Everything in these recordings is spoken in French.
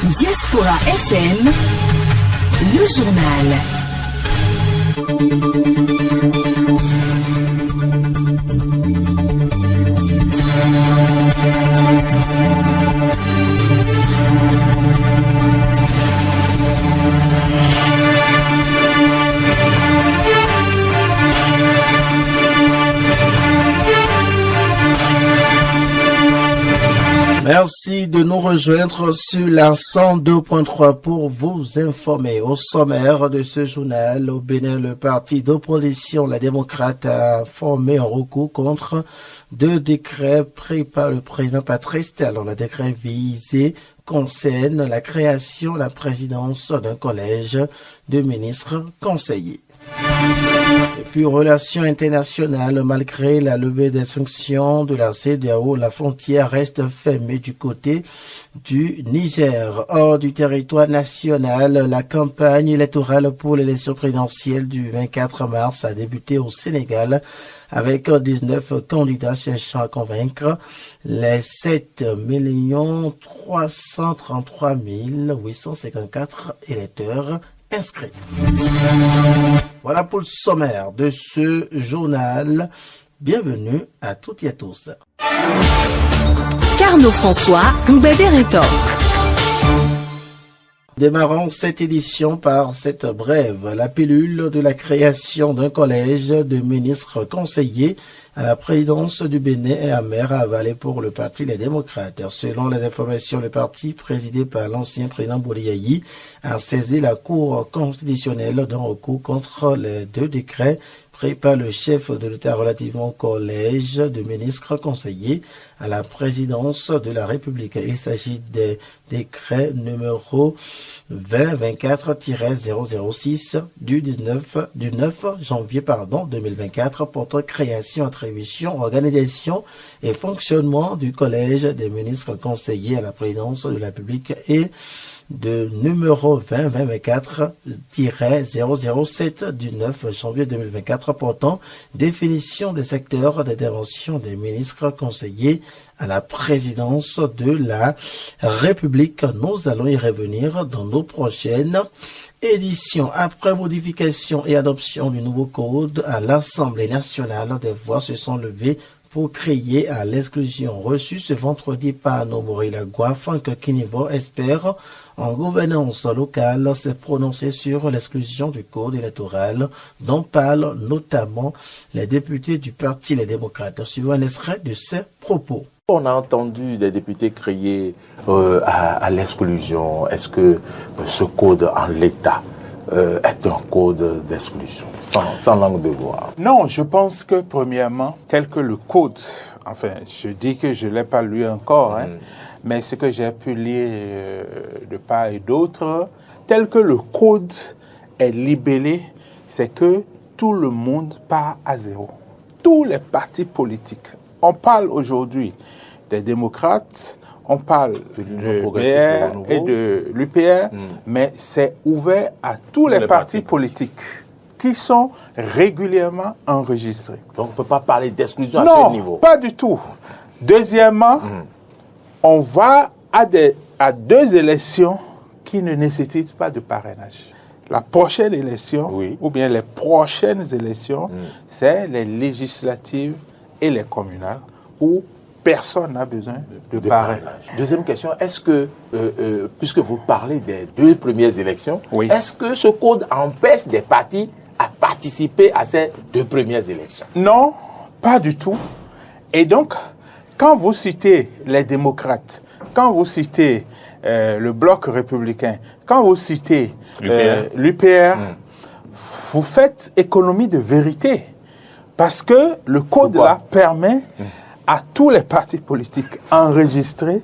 Diaspora FM, le journal. Merci de nous rejoindre sur la 102.3 pour vous informer. Au sommaire de ce journal, au Bénin, le parti d'opposition, la démocrate, a formé un recours contre 2 décrets pris par le président Patrice Talon. Le décret visé concerne la création, la présidence d'un collège de ministres conseillers. Et puis, relations internationales, malgré la levée des sanctions de la CEDEAO, la frontière reste fermée du côté du Niger. Hors du territoire national, la campagne électorale pour l'élection présidentielle du 24 mars a débuté au Sénégal avec 19 candidats cherchant à convaincre les 7 333 854 électeurs inscrits. Voilà pour le sommaire de ce journal. Bienvenue à toutes et à tous. Carnot François, Mbédérétor. Démarrons cette édition par cette brève, la pilule de la création d'un collège de ministres conseillers à la présidence du Bénin et amère à avaler pour le parti Les Démocrates. Selon les informations, le parti présidé par l'ancien président Boliayi a saisi la Cour constitutionnelle d'un recours contre les 2 décrets pris par le chef de l'État relativement au collège de ministres conseillers à la présidence de la République. Il s'agit des décrets numéro 2024-006 du 9 janvier 2024 portant création, attribution, organisation et fonctionnement du collège des ministres conseillers à la présidence de la République et de numéro 2024-007 du 9 janvier 2024 portant définition des secteurs d'intervention des ministres conseillers à la présidence de la République. Nous allons y revenir dans nos prochaines éditions. Après modification et adoption du nouveau code à l'Assemblée nationale, des voix se sont levées pour crier à l'exclusion. Reçue ce vendredi par Nomori Lagua, Franck Kinivo espère en gouvernance locale s'est prononcé sur l'exclusion du code électoral dont parlent notamment les députés du parti Les Démocrates. Suivant un extrait de ses propos. On a entendu des députés crier à l'exclusion. Est-ce que ce code en l'état est un code d'exclusion, sans langue de bois? Non, je pense que premièrement, tel que le code, enfin, je dis que je ne l'ai pas lu encore, mais ce que j'ai pu lire de part et d'autre, tel que le code est libellé, c'est que tout le monde part à zéro. Tous les partis politiques. On parle aujourd'hui des démocrates, on parle de l'UPR et de l'UPR, mais c'est ouvert à tous les partis politiques qui sont régulièrement enregistrés. Donc on ne peut pas parler d'exclusion à ce niveau? Non, pas du tout. Deuxièmement, on va à 2 élections qui ne nécessitent pas de parrainage. La prochaine élection, ou bien les prochaines élections, c'est les législatives et les communales où personne n'a besoin de parrainage. Deuxième question, est-ce que, puisque vous parlez des 2 premières élections, est-ce que ce code empêche des partis à participer à ces 2 premières élections? Non, pas du tout. Et donc, quand vous citez les démocrates, quand vous citez le bloc républicain, quand vous citez l'UPR, vous faites économie de vérité. Parce que le code là permet à tous les partis politiques enregistrés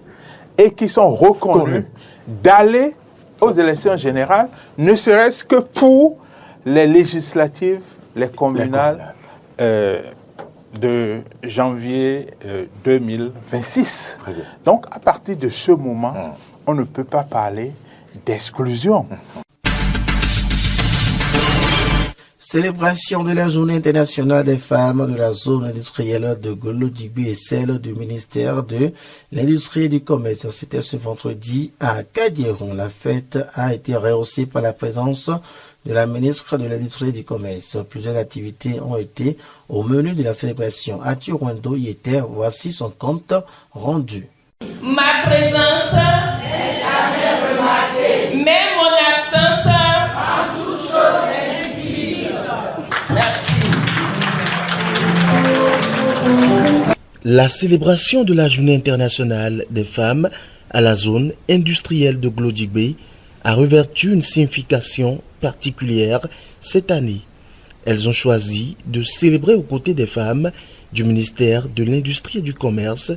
et qui sont reconnus d'aller aux élections générales, ne serait-ce que pour les législatives, les communales de janvier 2026. Donc, à partir de ce moment, on ne peut pas parler d'exclusion. Célébration de la Journée internationale des femmes de la zone industrielle de Golo-Dibé et celle du ministère de l'Industrie et du Commerce. C'était ce vendredi à Kadiéron. La fête a été rehaussée par la présence de la ministre de l'Industrie et du Commerce. Plusieurs activités ont été au menu de la célébration. Aturuendo y était. Voici son compte rendu. Ma présence n'est jamais remarquée, mais mon absence en toute chose m'inspire. Merci. La célébration de la Journée internationale des femmes à la zone industrielle de Golo-Dibé a revêtu une signification particulière cette année. Elles ont choisi de célébrer aux côtés des femmes du ministère de l'Industrie et du Commerce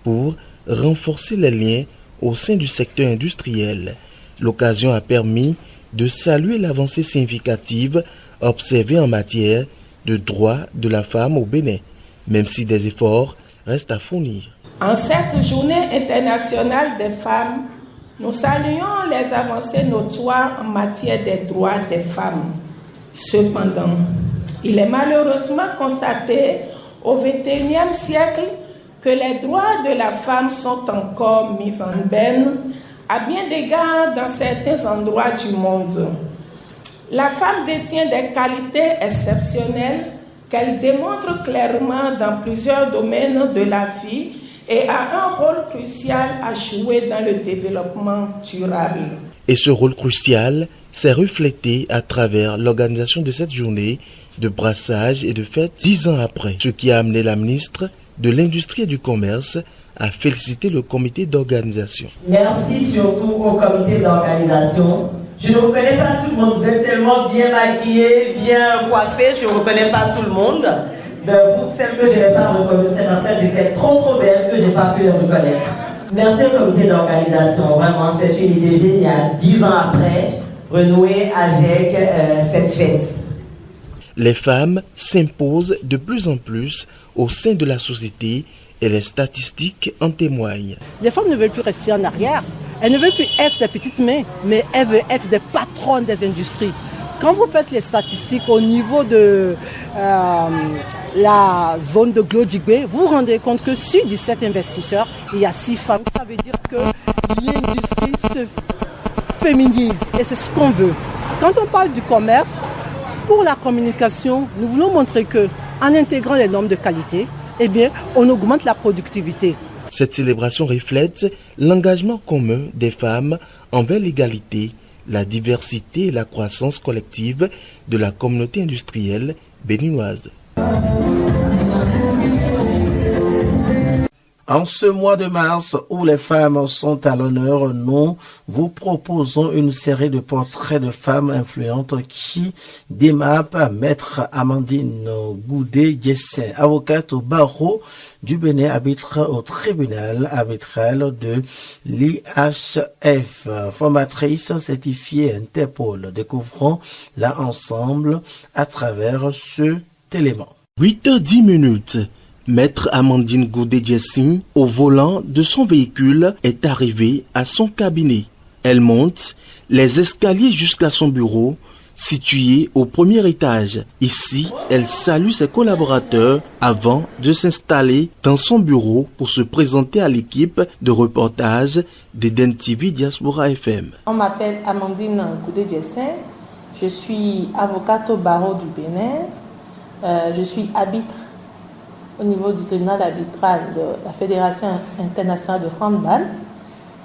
pour renforcer les liens au sein du secteur industriel. L'occasion a permis de saluer l'avancée significative observée en matière de droits de la femme au Bénin, même si des efforts restent à fournir. En cette journée internationale des femmes, nous saluons les avancées notoires en matière des droits des femmes. Cependant, il est malheureusement constaté au XXIe siècle que les droits de la femme sont encore mis en berne à bien d'égards dans certains endroits du monde. La femme détient des qualités exceptionnelles qu'elle démontre clairement dans plusieurs domaines de la vie et a un rôle crucial à jouer dans le développement durable. Et ce rôle crucial s'est reflété à travers l'organisation de cette journée de brassage et de fête 10 ans après, ce qui a amené la ministre de l'Industrie et du Commerce à féliciter le comité d'organisation. Merci surtout au comité d'organisation. Je ne reconnais pas tout le monde, vous êtes tellement bien maquillés, bien coiffés, je ne reconnais pas tout le monde. Vous, celle que je n'ai pas reconnue, c'est parce qu'elles étaient trop belles que je n'ai pas pu les reconnaître. Merci au comité d'organisation, vraiment c'est une idée géniale. 10 ans après, renouer avec cette fête. Les femmes s'imposent de plus en plus au sein de la société et les statistiques en témoignent. Les femmes ne veulent plus rester en arrière. Elles ne veulent plus être des petites mains, mais elles veulent être des patronnes des industries. Quand vous faites les statistiques au niveau de la zone de Golo-Dibé, vous vous rendez compte que sur 17 investisseurs, il y a 6 femmes. Ça veut dire que l'industrie se féminise et c'est ce qu'on veut. Quand on parle du commerce, pour la communication, nous voulons montrer qu'en intégrant les normes de qualité, eh bien, on augmente la productivité. Cette célébration reflète l'engagement commun des femmes envers l'égalité, la diversité et la croissance collective de la communauté industrielle béninoise. En ce mois de mars où les femmes sont à l'honneur, nous vous proposons une série de portraits de femmes influentes qui démarrent par Maître Amandine Goudé-Djessin, avocate au barreau du Bénin, arbitre au tribunal arbitral de l'IHF, formatrice certifiée Interpol. Découvrons là ensemble à travers ce élément. 8h10. Maître Amandine Goudé-Djessin, au volant de son véhicule, est arrivée à son cabinet. Elle monte les escaliers jusqu'à son bureau, situé au premier étage. Ici, elle salue ses collaborateurs avant de s'installer dans son bureau pour se présenter à l'équipe de reportage d'Eden TV Diaspora FM. On m'appelle Amandine Goudé-Djessin. Je suis avocate au barreau du Bénin. Je suis arbitre au niveau du tribunal arbitral de la Fédération internationale de handball.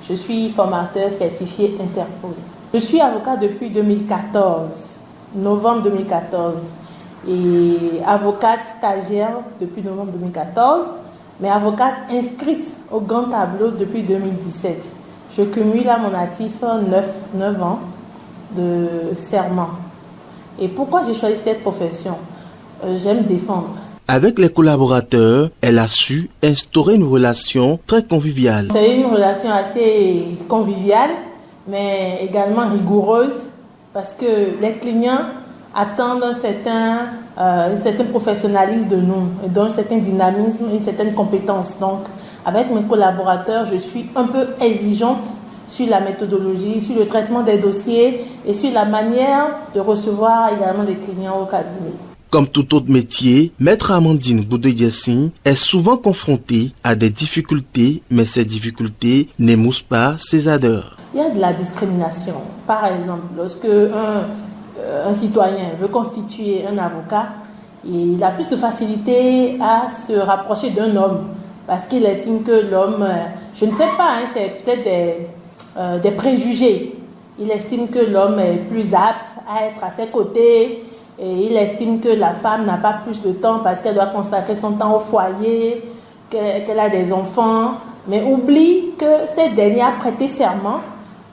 Je suis formateur certifié Interpol. Je suis avocat depuis 2014, novembre 2014, et avocate stagiaire depuis novembre 2014, mais avocate inscrite au grand tableau depuis 2017. Je cumule à mon actif 9 ans de serment. Et pourquoi j'ai choisi cette profession ? J'aime défendre. Avec les collaborateurs, elle a su instaurer une relation très conviviale. C'est une relation assez conviviale, mais également rigoureuse, parce que les clients attendent un certain professionnalisme de nous, et donc un certain dynamisme, une certaine compétence. Donc, avec mes collaborateurs, je suis un peu exigeante, sur la méthodologie, sur le traitement des dossiers et sur la manière de recevoir également les clients au cabinet. Comme tout autre métier, Maître Amandine Boudé-Diassin est souvent confrontée à des difficultés, mais ces difficultés n'émoussent pas ses ardeurs. Il y a de la discrimination. Par exemple, lorsque un citoyen veut constituer un avocat, il a plus de facilité à se rapprocher d'un homme parce qu'il estime que l'homme, je ne sais pas, c'est peut-être des préjugés. Il estime que l'homme est plus apte à être à ses côtés. Et il estime que la femme n'a pas plus de temps parce qu'elle doit consacrer son temps au foyer, qu'elle a des enfants, mais oublie que cette dernière a prêté serment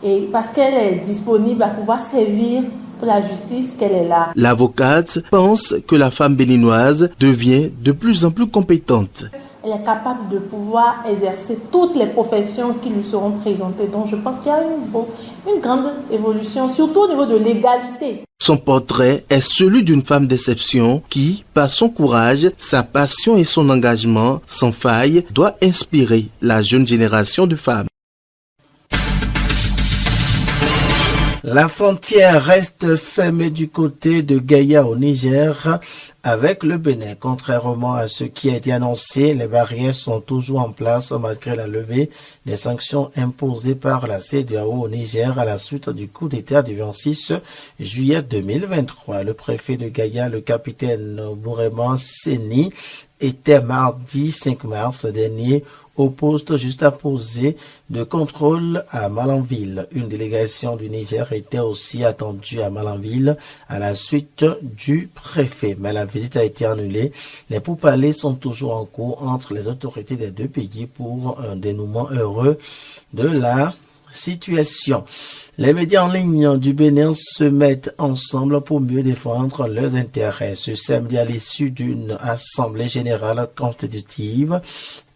et parce qu'elle est disponible à pouvoir servir pour la justice, qu'elle est là. L'avocate pense que la femme béninoise devient de plus en plus compétente. Elle est capable de pouvoir exercer toutes les professions qui lui seront présentées. Donc je pense qu'il y a une grande évolution, surtout au niveau de l'égalité. Son portrait est celui d'une femme d'exception qui, par son courage, sa passion et son engagement sans faille, doit inspirer la jeune génération de femmes. La frontière reste fermée du côté de Gaïa au Niger avec le Bénin. Contrairement à ce qui a été annoncé, les barrières sont toujours en place malgré la levée des sanctions imposées par la CEDEAO au Niger à la suite du coup d'État du 26 juillet 2023. Le préfet de Gaïa, le capitaine Bourema Seni, était mardi 5 mars dernier au poste juste à poser de contrôle à Malanville. Une délégation du Niger était aussi attendue à Malanville à la suite du préfet, mais la visite a été annulée. Les pourparlers sont toujours en cours entre les autorités des deux pays pour un dénouement heureux de la situation. Les médias en ligne du Bénin se mettent ensemble pour mieux défendre leurs intérêts. Ce samedi, à l'issue d'une assemblée générale constitutive,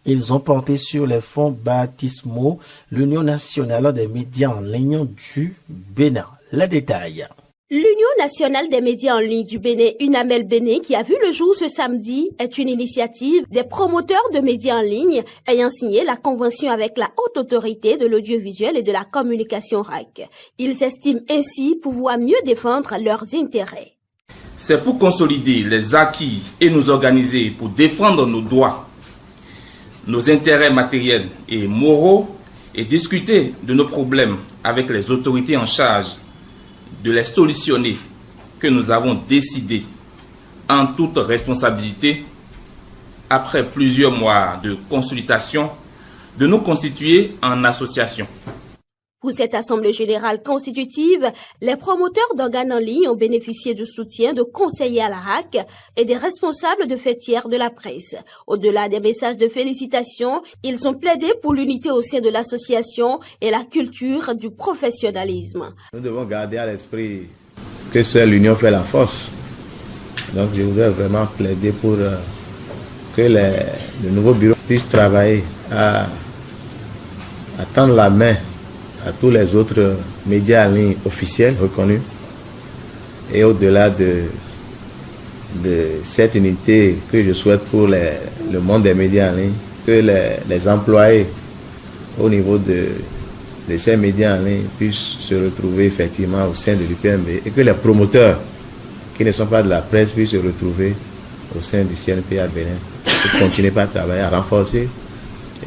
ils ont porté sur les fonds baptismaux l'Union nationale des médias en ligne du Bénin. Les détails. L'Union nationale des médias en ligne du Bénin, UNAMEL Bénin, qui a vu le jour ce samedi, est une initiative des promoteurs de médias en ligne ayant signé la convention avec la haute autorité de l'audiovisuel et de la communication RAC. Ils estiment ainsi pouvoir mieux défendre leurs intérêts. C'est pour consolider les acquis et nous organiser pour défendre nos droits, nos intérêts matériels et moraux et discuter de nos problèmes avec les autorités en charge de les solutionner que nous avons décidé en toute responsabilité, après plusieurs mois de consultation, de nous constituer en association. Pour cette assemblée générale constitutive, les promoteurs d'organes en ligne ont bénéficié du soutien de conseillers à la RAC et des responsables de fêtières de la presse. Au-delà des messages de félicitations, ils ont plaidé pour l'unité au sein de l'association et la culture du professionnalisme. Nous devons garder à l'esprit que seule l'union fait la force. Donc je voudrais vraiment plaider pour que le nouveau bureau puisse travailler à tendre la main à tous les autres médias en ligne officiels reconnus et au-delà de cette unité que je souhaite pour le monde des médias en ligne, que les employés au niveau de ces médias en ligne puissent se retrouver effectivement au sein de l'UPMB et que les promoteurs qui ne sont pas de la presse puissent se retrouver au sein du CNPA Bénin pour continuer à travailler, à renforcer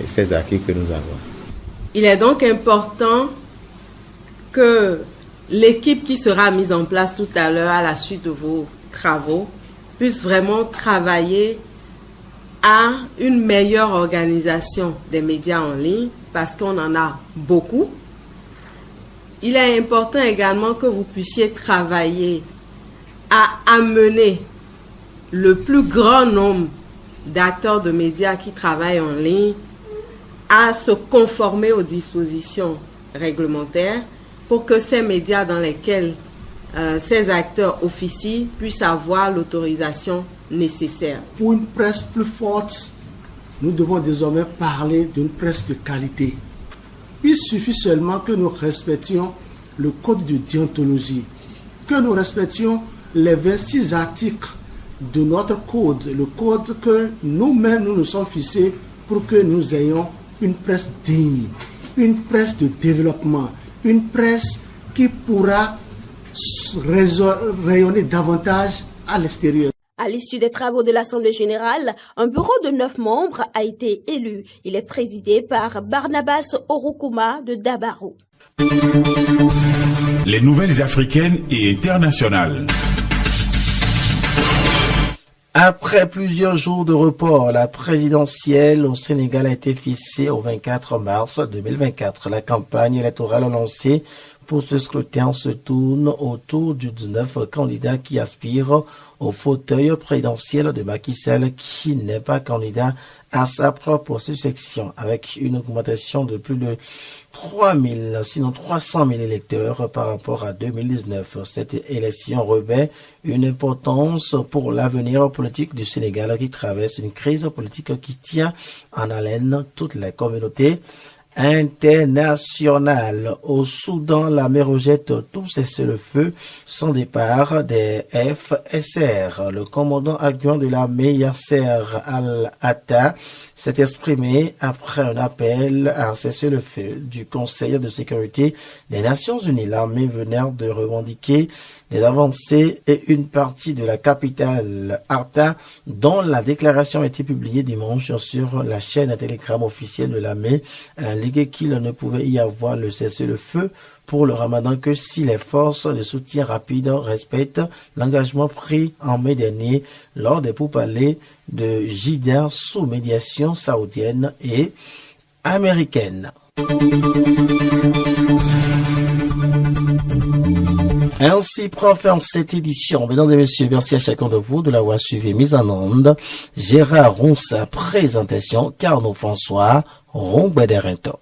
ces acquis que nous avons. Il est donc important que l'équipe qui sera mise en place tout à l'heure à la suite de vos travaux puisse vraiment travailler à une meilleure organisation des médias en ligne parce qu'on en a beaucoup. Il est important également que vous puissiez travailler à amener le plus grand nombre d'acteurs de médias qui travaillent en ligne à se conformer aux dispositions réglementaires pour que ces médias dans lesquels ces acteurs officient puissent avoir l'autorisation nécessaire. Pour une presse plus forte, nous devons désormais parler d'une presse de qualité. Il suffit seulement que nous respections le code de déontologie, que nous respections les 26 articles de notre code, le code que nous-mêmes nous sommes fixés pour que nous ayons une presse digne. une presse de développement, une presse qui pourra rayonner davantage à l'extérieur. À l'issue des travaux de l'Assemblée générale, un bureau de 9 membres a été élu. Il est présidé par Barnabas Orukuma de Dabarou. Les nouvelles africaines et internationales. Après plusieurs jours de report, la présidentielle au Sénégal a été fixée au 24 mars 2024. La campagne électorale lancée pour ce scrutin se tourne autour du 19 candidats qui aspirent au fauteuil présidentiel de Macky Sall, qui n'est pas candidat à sa propre succession, avec une augmentation de plus de 300 000 électeurs par rapport à 2019. Cette élection revêt une importance pour l'avenir politique du Sénégal, qui traverse une crise politique qui tient en haleine toutes les communautés internationales. Au Soudan, l'armée rejette tout cessez-le-feu sans départ des FSR. Le commandant adjoint de l'armée, Yasser Al-Atta, s'est exprimé après un appel à cessez-le-feu du Conseil de sécurité des Nations Unies. L'armée venait de revendiquer des avancées et une partie de la capitale Arta, dont la déclaration a été publiée dimanche sur la chaîne Telegram officielle de l'armée, indique qu'il ne pouvait y avoir le cessez-le-feu pour le Ramadan que si les forces de soutien rapide respectent l'engagement pris en mai dernier lors des pourparlers de Jidda sous médiation saoudienne et américaine. Ainsi prend fin cette édition. Mesdames et messieurs, merci à chacun de vous de l'avoir suivi. Mise en onde, Gérard Ronsa, présentation, Carnot François, Rombederento.